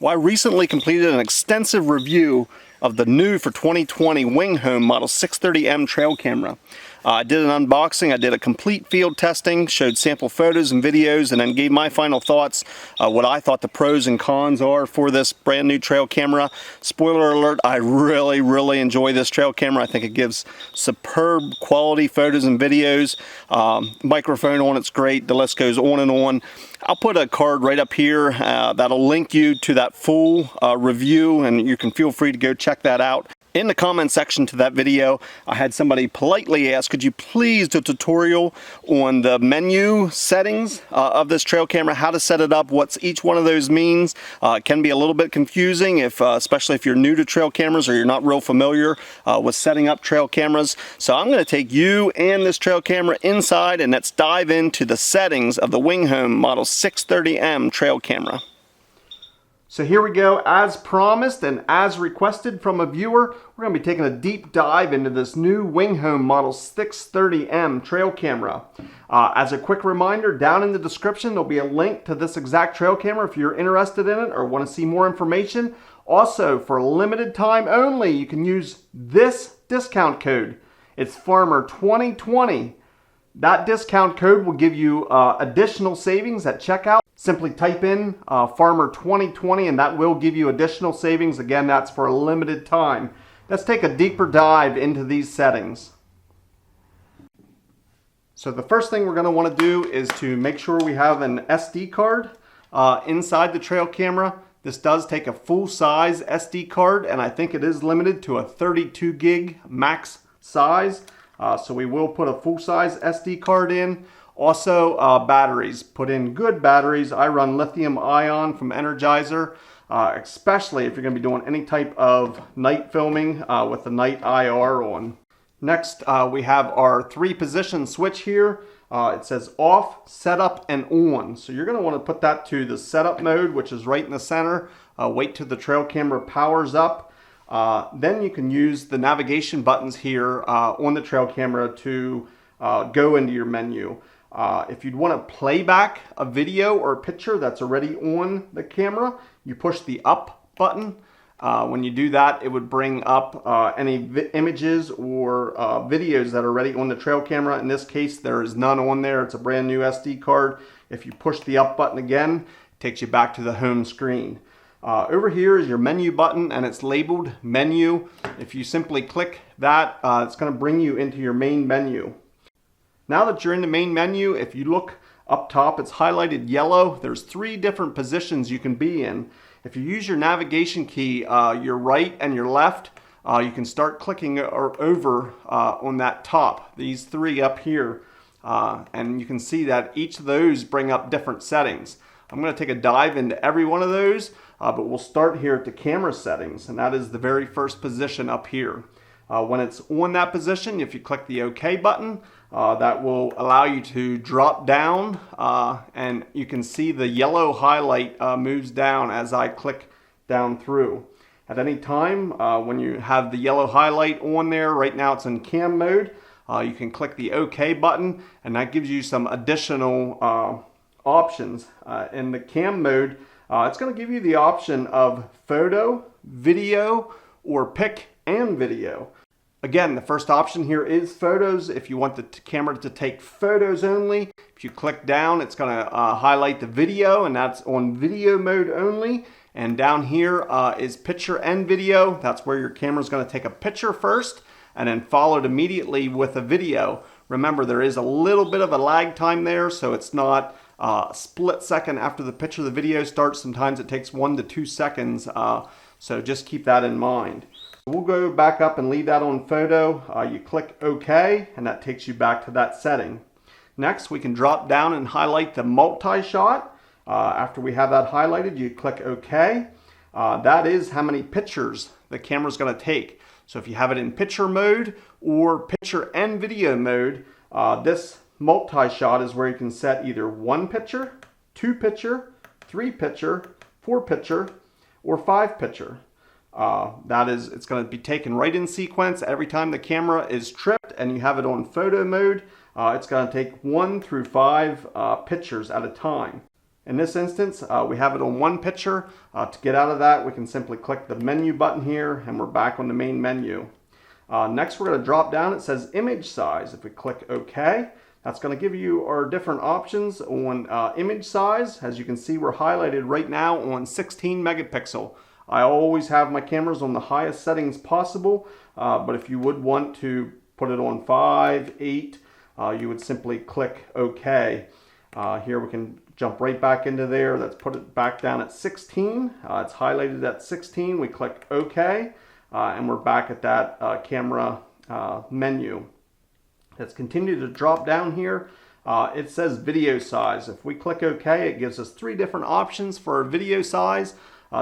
Well, I recently completed an extensive review of the new for 2020 WingHome Model 630M trail camera. I did an unboxing, I did a complete field testing, showed sample photos and videos, and then gave my final thoughts, what I thought the pros and cons are for this brand new trail camera. Spoiler alert, I really enjoy this trail camera. I think it gives superb quality photos and videos. Microphone on it's great, the list goes on and on. I'll put a card right up here that'll link you to that full review, and you can feel free to go check that out. In the comment section to that video, I had somebody politely ask, could you please do a tutorial on the menu settings of this trail camera, how to set it up, what each one of those means. It can be a little bit confusing, especially if you're new to trail cameras or you're not real familiar with setting up trail cameras. So I'm going to take you and this trail camera inside, and let's dive into the settings of the WingHome Model 630M trail camera. So here we go, as promised and as requested from a viewer, we're going to be taking a deep dive into this new WingHome Model 630M trail camera. As a quick reminder, down in the description there'll be a link to this exact trail camera if you're interested in it or want to see more information. Also, for a limited time only, you can use this discount code. It's Farmer 2020. That discount code will give you additional savings at checkout. Simply type in Farmer 2020 and that will give you additional savings. Again, that's for a limited time. Let's take a deeper dive into these settings. So the first thing we're going to want to do is to make sure we have an SD card inside the trail camera. This does take a full-size SD card, and I think it is limited to a 32 gig max size. So we will put a full-size SD card in. Also, batteries. Put in good batteries. I run lithium ion from Energizer, especially if you're going to be doing any type of night filming with the night IR on. Next, we have our 3-position switch here. It says off, setup, and on. So you're going to want to put that to the setup mode, which is right in the center. Wait till the trail camera powers up. Then you can use the navigation buttons here on the trail camera to go into your menu. If you'd want to play back a video or a picture that's already on the camera, you push the up button. When you do that, it would bring up any images or videos that are already on the trail camera. In this case, there is none on there. It's a brand new SD card. If you push the up button again, it takes you back to the home screen. Over here is your menu button, and it's labeled menu. If you simply click that, it's going to bring you into your main menu. Now that you're in the main menu, if you look up top, it's highlighted yellow. There's 3 different positions you can be in. If you use your navigation key, your right and your left, you can start clicking over on that top, these 3 up here. And you can see that each of those bring up different settings. I'm going to take a dive into every one of those, but we'll start here at the camera settings, and that is the very first position up here. When it's on that position, if you click the OK button, that will allow you to drop down, and you can see the yellow highlight moves down as I click down through. At any time, when you have the yellow highlight on there, right now it's in cam mode, you can click the OK button, and that gives you some additional options. In the cam mode, it's going to give you the option of photo, video, or pic and video. Again, the first option here is photos. If you want the camera to take photos only, if you click down, it's going to highlight the video, and that's on video mode only. And down here is picture and video. That's where your camera is going to take a picture first and then followed immediately with a video. Remember, there is a little bit of a lag time there, so it's not a split second after the picture the video starts. Sometimes it takes 1 to 2 seconds, so just keep that in mind. We'll go back up and leave that on photo. You click OK, and that takes you back to that setting. Next, we can drop down and highlight the multi-shot. After we have that highlighted, you click OK. That is how many pictures the camera's going to take. So if you have it in picture mode or picture and video mode, this multi-shot is where you can set either 1 picture, 2 picture, 3 picture, 4 picture, or 5 picture. It's going to be taken right in sequence. Every time the camera is tripped and you have it on photo mode, it's going to take 1 through 5 pictures at a time. In this instance, we have it on one picture. To get out of that, we can simply click the menu button here and we're back on the main menu. Next, we're going to drop down. It says image size. If we click OK, that's going to give you our different options on image size. As you can see, we're highlighted right now on 16 megapixel. I always have my cameras on the highest settings possible, but if you would want to put it on 5, 8, you would simply click OK. Here we can jump right back into there. Let's put it back down at 16. It's highlighted at 16. We click OK, and we're back at that camera menu. Let's continue to drop down here. It says video size. If we click OK, it gives us 3 different options for our video size.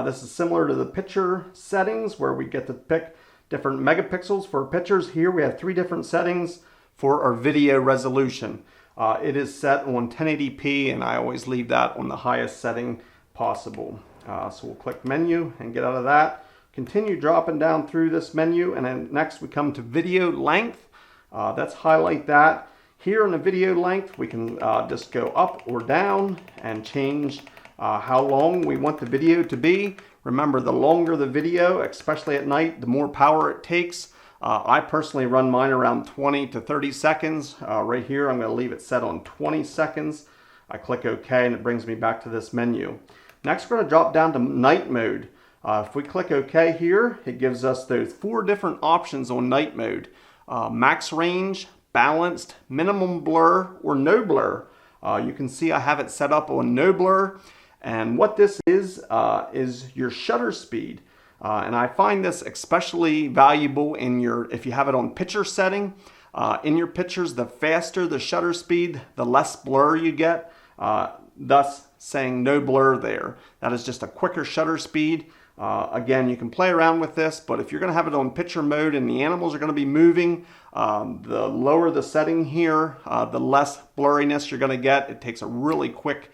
This is similar to the picture settings where we get to pick different megapixels for pictures. Here we have 3 different settings for our video resolution. It is set on 1080p, and I always leave that on the highest setting possible. So we'll click menu and get out of that. Continue dropping down through this menu, and then next we come to video length. Let's highlight that. Here in the video length, we can just go up or down and change how long we want the video to be. Remember, the longer the video, especially at night, the more power it takes. I personally run mine around 20 to 30 seconds. Right here, I'm going to leave it set on 20 seconds. I click OK, and it brings me back to this menu. Next, we're going to drop down to night mode. If we click OK here, it gives us those 4 different options on night mode. Max range, balanced, minimum blur, or no blur. You can see I have it set up on no blur. And what this is your shutter speed. And I find this especially valuable if you have it on picture setting. In your pictures, the faster the shutter speed, the less blur you get, thus saying no blur there. That is just a quicker shutter speed. Again, you can play around with this, but if you're going to have it on picture mode and the animals are going to be moving, the lower the setting here, the less blurriness you're going to get. It takes a really quick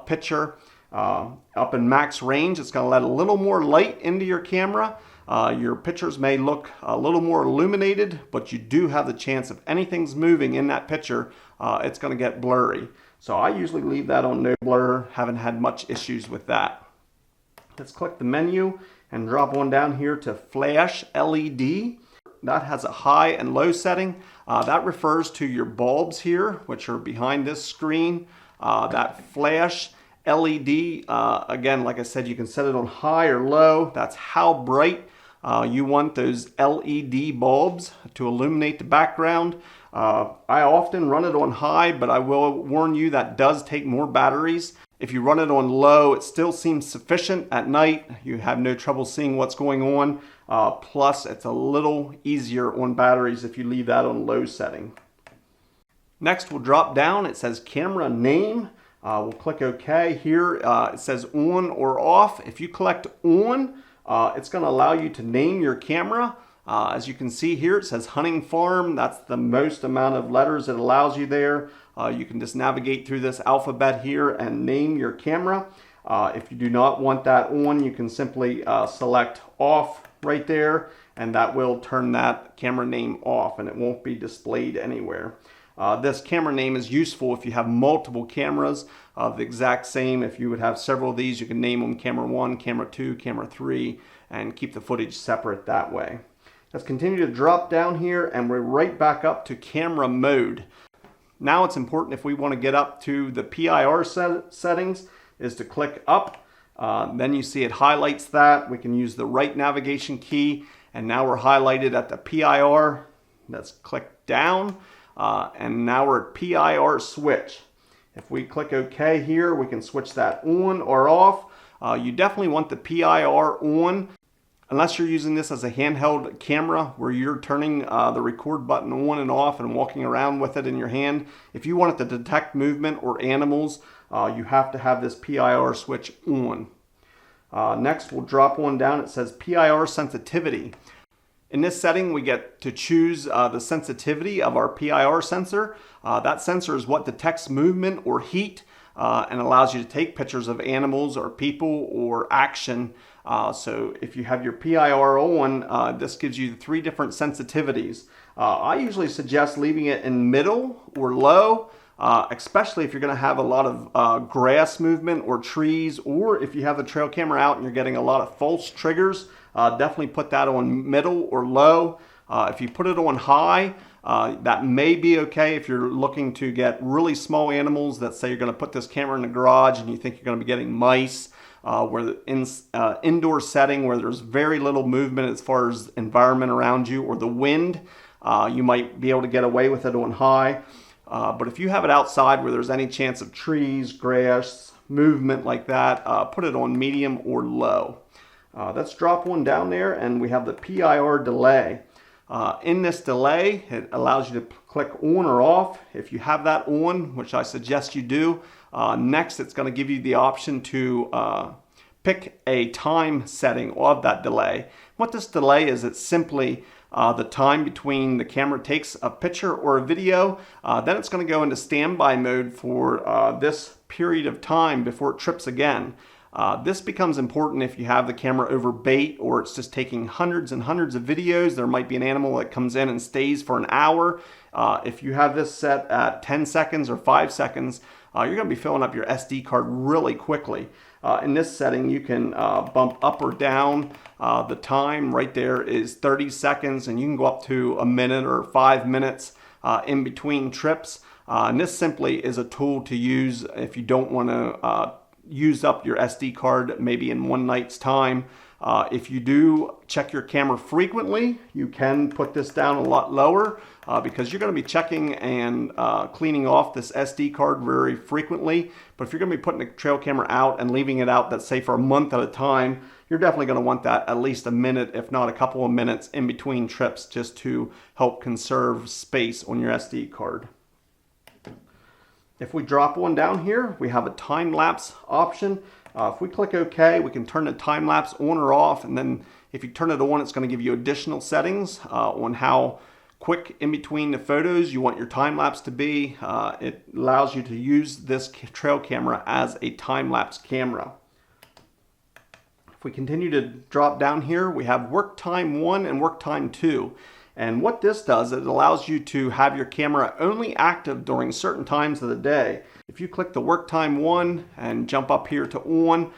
picture. Up in max range, it's going to let a little more light into your camera. Your pictures may look a little more illuminated, but you do have the chance if anything's moving in that picture, it's going to get blurry. So I usually leave that on no blur. Haven't had much issues with that. Let's click the menu and drop on down here to flash LED. That has a high and low setting. That refers to your bulbs here, which are behind this screen. That flash LED, again, like I said, you can set it on high or low. That's how bright you want those LED bulbs to illuminate the background. I often run it on high, but I will warn you that does take more batteries. If you run it on low, it still seems sufficient at night. You have no trouble seeing what's going on. Plus, it's a little easier on batteries if you leave that on low setting. Next, we'll drop down. It says camera name. We'll click OK. Here it says on or off. If you click on, it's going to allow you to name your camera. As you can see here, it says HuntingFarmer. That's the most amount of letters it allows you there. You can just navigate through this alphabet here and name your camera. If you do not want that on, you can simply select off right there, and that will turn that camera name off and it won't be displayed anywhere. This camera name is useful if you have multiple cameras of the exact same. If you would have several of these, you can name them camera 1, camera 2, camera 3, and keep the footage separate that way. Let's continue to drop down here and we're right back up to camera mode. Now it's important, if we want to get up to the PIR settings, is to click up. Then you see it highlights that. We can use the right navigation key, and now we're highlighted at the PIR. Let's click down, and now we're at PIR Switch. If we click OK here, we can switch that on or off. You definitely want the PIR on. Unless you're using this as a handheld camera where you're turning the record button on and off and walking around with it in your hand. If you want it to detect movement or animals, you have to have this PIR switch on. Next, we'll drop one down. It says PIR Sensitivity. In this setting, we get to choose the sensitivity of our PIR sensor. That sensor is what detects movement or heat and allows you to take pictures of animals or people or action. So if you have your PIR on, this gives you 3 different sensitivities. I usually suggest leaving it in middle or low. especially if you're going to have a lot of grass movement or trees, or if you have the trail camera out and you're getting a lot of false triggers. Definitely put that on middle or low. If you put it on high, that may be okay if you're looking to get really small animals. That say you're going to put this camera in the garage and you think you're going to be getting mice, where in indoor setting where there's very little movement as far as environment around you or the wind, you might be able to get away with it on high. But if you have it outside where there's any chance of trees, grass, movement like that, put it on medium or low. Let's drop one down there, and we have the PIR delay. In this delay, it allows you to click on or off. If you have that on, which I suggest you do, next it's going to give you the option to pick a time setting of that delay. What this delay is, it's simply the time between the camera takes a picture or a video. Then it's going to go into standby mode for this period of time before it trips again. This becomes important if you have the camera over bait or it's just taking hundreds and hundreds of videos. There might be an animal that comes in and stays for an hour. If you have this set at 10 seconds or 5 seconds, you're going to be filling up your SD card really quickly. In this setting, you can bump up or down. The time right there is 30 seconds, and you can go up to a minute or 5 minutes in between trips. And this simply is a tool to use if you don't want to use up your SD card maybe in one night's time. If you do check your camera frequently, you can put this down a lot lower because you're going to be checking and cleaning off this SD card very frequently. But if you're going to be putting the trail camera out and leaving it out, let's say for a month at a time, you're definitely going to want that at least a minute, if not a couple of minutes in between trips, just to help conserve space on your SD card. If we drop one down here, we have a time lapse option. If we click OK, we can turn the time lapse on or off, and then if you turn it on, it's going to give you additional settings on how quick in between the photos you want your time lapse to be. It allows you to use this trail camera as a time lapse camera. If we continue to drop down here, we have work time 1 and work time 2. And what this does, it allows you to have your camera only active during certain times of the day. If you click the work time 1 and jump up here to on,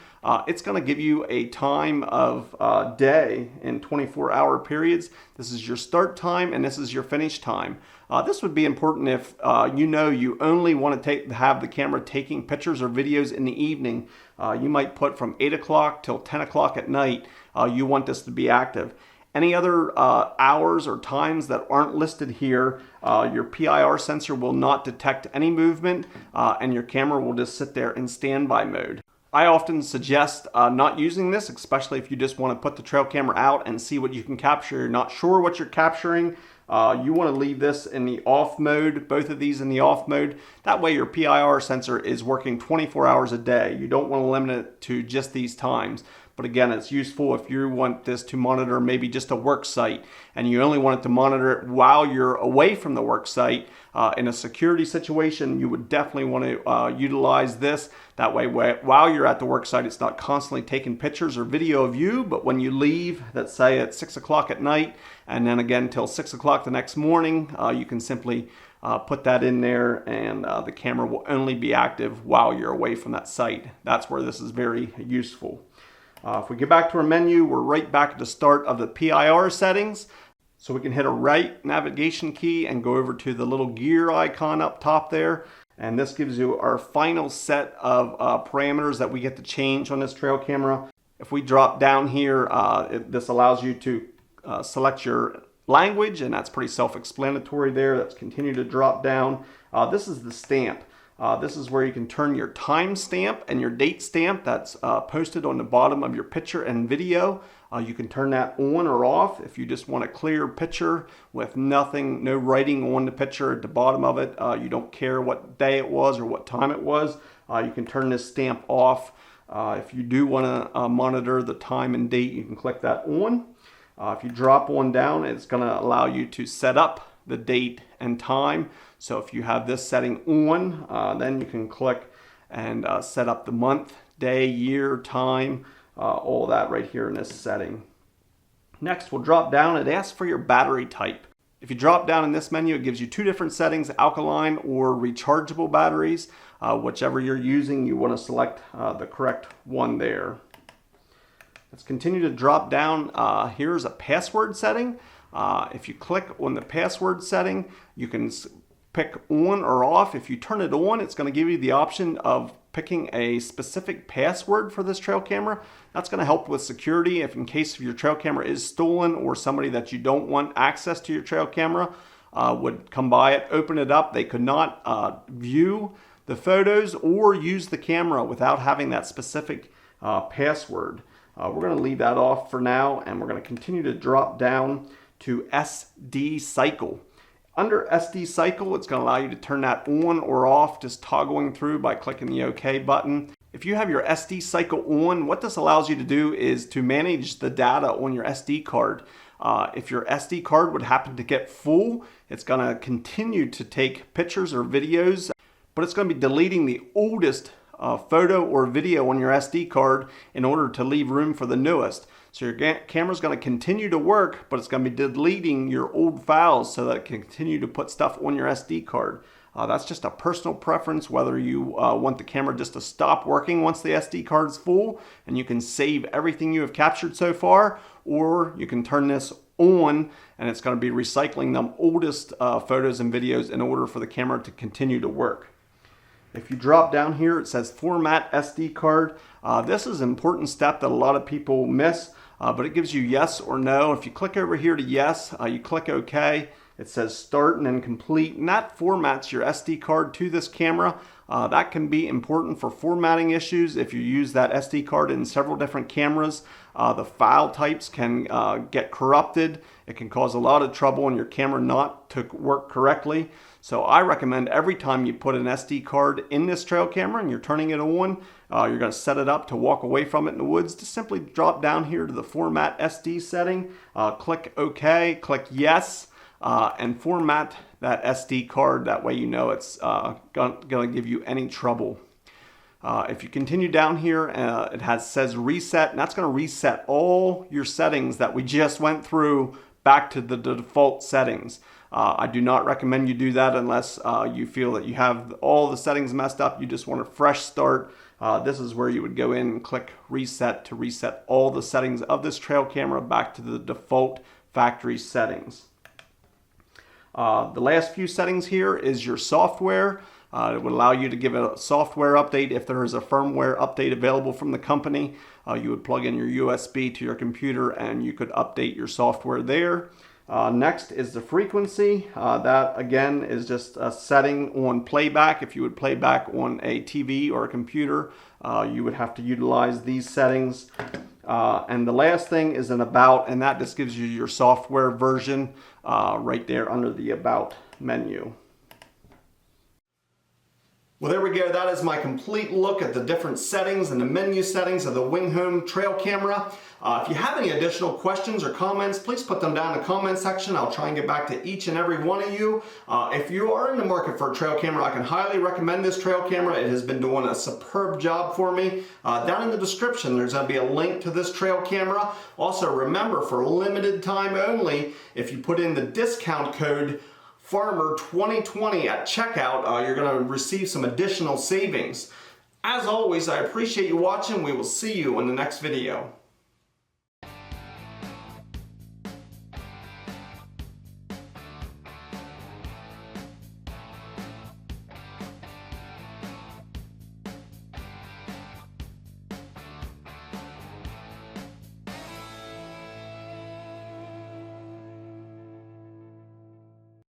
it's going to give you a time of day in 24-hour periods. This is your start time and this is your finish time. This would be important if you know you only want to have the camera taking pictures or videos in the evening. You might put from 8 o'clock till 10 o'clock at night. You want this to be active. Any other hours or times that aren't listed here, your PIR sensor will not detect any movement and your camera will just sit there in standby mode. I often suggest not using this, especially if you just want to put the trail camera out and see what you can capture. You're not sure what you're capturing. You want to leave this in the off mode, both of these in the off mode. That way your PIR sensor is working 24 hours a day. You don't want to limit it to just these times. But again, it's useful if you want this to monitor maybe just a work site and you only want it to monitor it while you're away from the work site. In a security situation, you would definitely want to utilize this. That way, while you're at the work site, it's not constantly taking pictures or video of you, but when you leave, let's say at 6 o'clock at night, and then again till 6 o'clock the next morning, you can simply put that in there and the camera will only be active while you're away from that site. That's where this is very useful. If we get back to our menu, we're right back at the start of the PIR settings. So we can hit a right navigation key and go over to the little gear icon up top there. And this gives you our final set of parameters that we get to change on this trail camera. If we drop down here, this allows you to select your language, and that's pretty self-explanatory there. Let's continue to drop down. This is the stamp. This is where you can turn your time stamp and your date stamp that's posted on the bottom of your picture and video. You can turn that on or off if you just want a clear picture with nothing, no writing on the picture at the bottom of it. You don't care what day it was or what time it was. You can turn this stamp off. If you do want to monitor the time and date, you can click that on. If you drop one down, it's going to allow you to set up the date and time. So if you have this setting on, then you can click and set up the month, day, year, time, all that right here in this setting. Next, we'll drop down. It asks for your battery type. If you drop down in this menu, it gives you two different settings, alkaline or rechargeable batteries. Whichever you're using, you want to select the correct one there. Let's continue to drop down. Here's a password setting. If you click on the password setting, you can pick on or off. If you turn it on, it's going to give you the option of picking a specific password for this trail camera. That's going to help with security if in case your trail camera is stolen or somebody that you don't want access to your trail camera would come by it, open it up. They could not view the photos or use the camera without having that specific password. We're going to leave that off for now, and we're going to continue to drop down to SD cycle. Under SD cycle, it's going to allow you to turn that on or off, just toggling through by clicking the OK button. If you have your SD cycle on, what this allows you to do is to manage the data on your SD card. If your SD card would happen to get full, it's going to continue to take pictures or videos, but it's going to be deleting the oldest photo or video on your SD card in order to leave room for the newest. So your camera's going to continue to work, but it's going to be deleting your old files so that it can continue to put stuff on your SD card. That's just a personal preference, whether you want the camera just to stop working once the SD card is full and you can save everything you have captured so far, or you can turn this on and it's going to be recycling the oldest photos and videos in order for the camera to continue to work. If you drop down here, it says format SD card. This is an important step that a lot of people miss, but it gives you yes or no. If you click over here to yes, you click OK. It says start and then complete, and that formats your SD card to this camera. That can be important for formatting issues. If you use that SD card in several different cameras, the file types can get corrupted. It can cause a lot of trouble in your camera not to work correctly. So I recommend every time you put an SD card in this trail camera and you're turning it on, you're going to set it up to walk away from it in the woods, to simply drop down here to the format SD setting, click OK, click yes, and format that SD card. That way you know it's going to give you any trouble. If you continue down here, it says reset, and that's going to reset all your settings that we just went through back to the default settings. I do not recommend you do that unless you feel that you have all the settings messed up. You just want a fresh start. This is where you would go in and click reset to reset all the settings of this trail camera back to the default factory settings. The last few settings here is your software. It would allow you to give a software update if there is a firmware update available from the company. You would plug in your USB to your computer and you could update your software there. Next is the frequency. That again is just a setting on playback. If you would play back on a TV or a computer, you would have to utilize these settings. And the last thing is an about, and that just gives you your software version right there under the about menu. Well, there we go. That is my complete look at the different settings and the menu settings of the WingHome trail camera. If you have any additional questions or comments, please put them down in the comment section. I'll try and get back to each and every one of you. If you are in the market for a trail camera, I can highly recommend this trail camera. It has been doing a superb job for me. Down in the description, there's going to be a link to this trail camera. Also, remember, for limited time only, if you put in the discount code Farmer 2020 at checkout, you're going to receive some additional savings. As always, I appreciate you watching. We will see you in the next video.